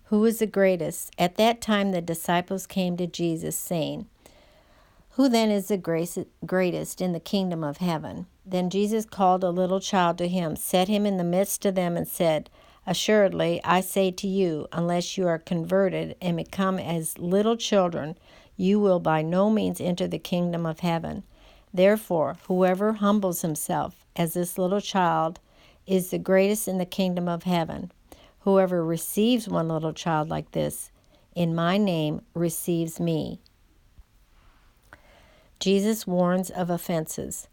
Who is the greatest? At that time the disciples came to Jesus, saying, Who then is the greatest in the kingdom of heaven? Then Jesus called a little child to him, set him in the midst of them, and said, Assuredly, I say to you, unless you are converted and become as little children, you will by no means enter the kingdom of heaven. Therefore, whoever humbles himself as this little child is the greatest in the kingdom of heaven. Whoever receives one little child like this in my name receives me. Jesus warns of offenses.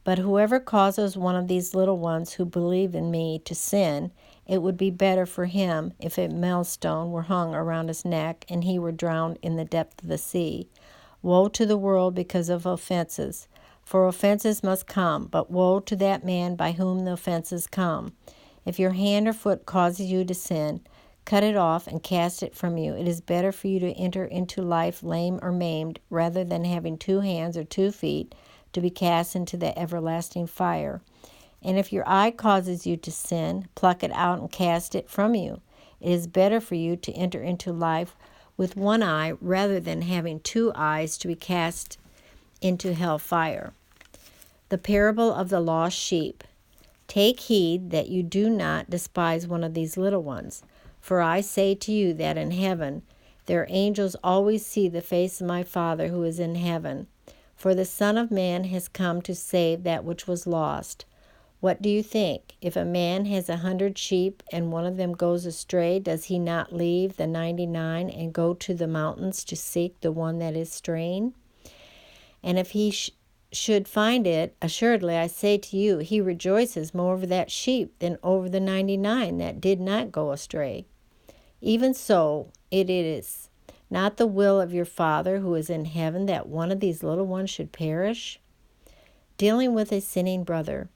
But whoever causes one of these little ones who believe in me to sin, it would be better for him if a millstone were hung around his neck and he were drowned in the depth of the sea. Woe to the world because of offenses, for offenses must come, but woe to that man by whom the offenses come. If your hand or foot causes you to sin, cut it off and cast it from you. It is better for you to enter into life lame or maimed, rather than having 2 hands or 2 feet to be cast into the everlasting fire. And if your eye causes you to sin, pluck it out and cast it from you. It is better for you to enter into life with 1 eye, rather than having 2 eyes to be cast into hell fire. The parable of the lost sheep. Take heed that you do not despise one of these little ones. For I say to you that in heaven their angels always see the face of my Father who is in heaven. For the Son of Man has come to save that which was lost. What do you think? If a man has 100 sheep and one of them goes astray, does he not leave the 99 and go to the mountains to seek the one that is straying? And if he should find it, assuredly I say to you, he rejoices more over that sheep than over the 99 that did not go astray. Even so, it is not the will of your Father who is in heaven that one of these little ones should perish? Dealing with a sinning brother.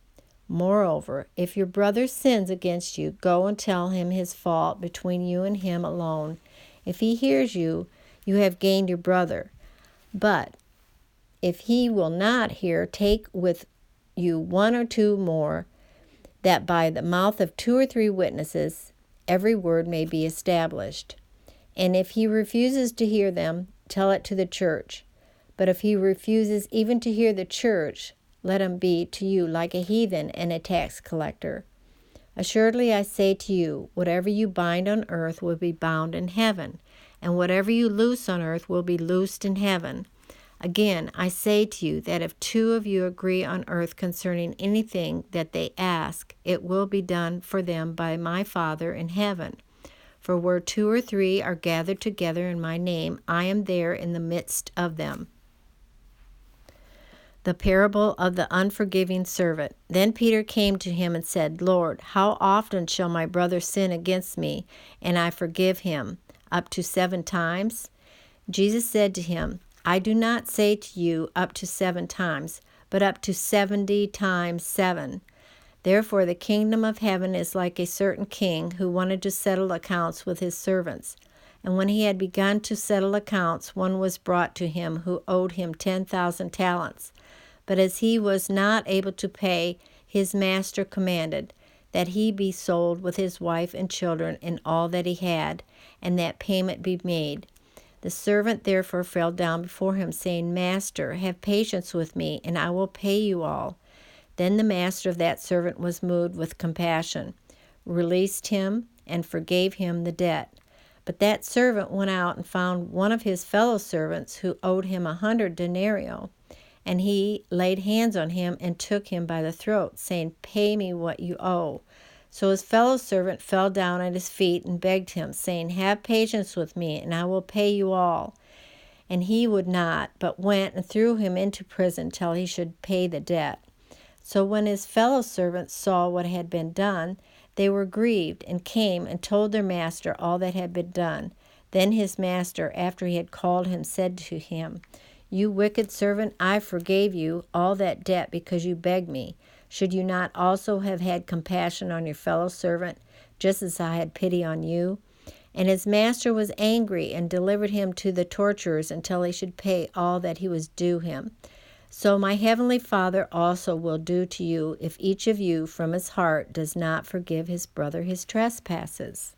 Moreover, if your brother sins against you, go and tell him his fault between you and him alone. If he hears you, you have gained your brother. But if he will not hear, take with you 1 or 2 more, that by the mouth of 2 or 3 witnesses every word may be established. And if he refuses to hear them, tell it to the church. But if he refuses even to hear the church, let him be to you like a heathen and a tax collector. Assuredly I say to you, whatever you bind on earth will be bound in heaven, and whatever you loose on earth will be loosed in heaven. Again, I say to you that if 2 of you agree on earth concerning anything that they ask, it will be done for them by my Father in heaven. For where 2 or 3 are gathered together in my name, I am there in the midst of them. The parable of the unforgiving servant. Then Peter came to him and said, Lord, how often shall my brother sin against me, and I forgive him? Up to 7 times? Jesus said to him, I do not say to you up to 7 times, but up to 70 times 7. Therefore the kingdom of heaven is like a certain king who wanted to settle accounts with his servants. And when he had begun to settle accounts, one was brought to him who owed him 10,000 talents. But as he was not able to pay, his master commanded that he be sold with his wife and children and all that he had, and that payment be made. The servant therefore fell down before him, saying, Master, have patience with me, and I will pay you all. Then the master of that servant was moved with compassion, released him, and forgave him the debt. But that servant went out and found one of his fellow servants who owed him 100 denarii. And he laid hands on him and took him by the throat, saying, Pay me what you owe. So his fellow servant fell down at his feet and begged him, saying, Have patience with me, and I will pay you all. And he would not, but went and threw him into prison till he should pay the debt. So when his fellow servants saw what had been done, they were grieved, and came and told their master all that had been done. Then his master, after he had called him, said to him, You wicked servant, I forgave you all that debt because you begged me. Should you not also have had compassion on your fellow servant, just as I had pity on you? And his master was angry and delivered him to the torturers until he should pay all that he was due him. So my heavenly Father also will do to you if each of you from his heart does not forgive his brother his trespasses.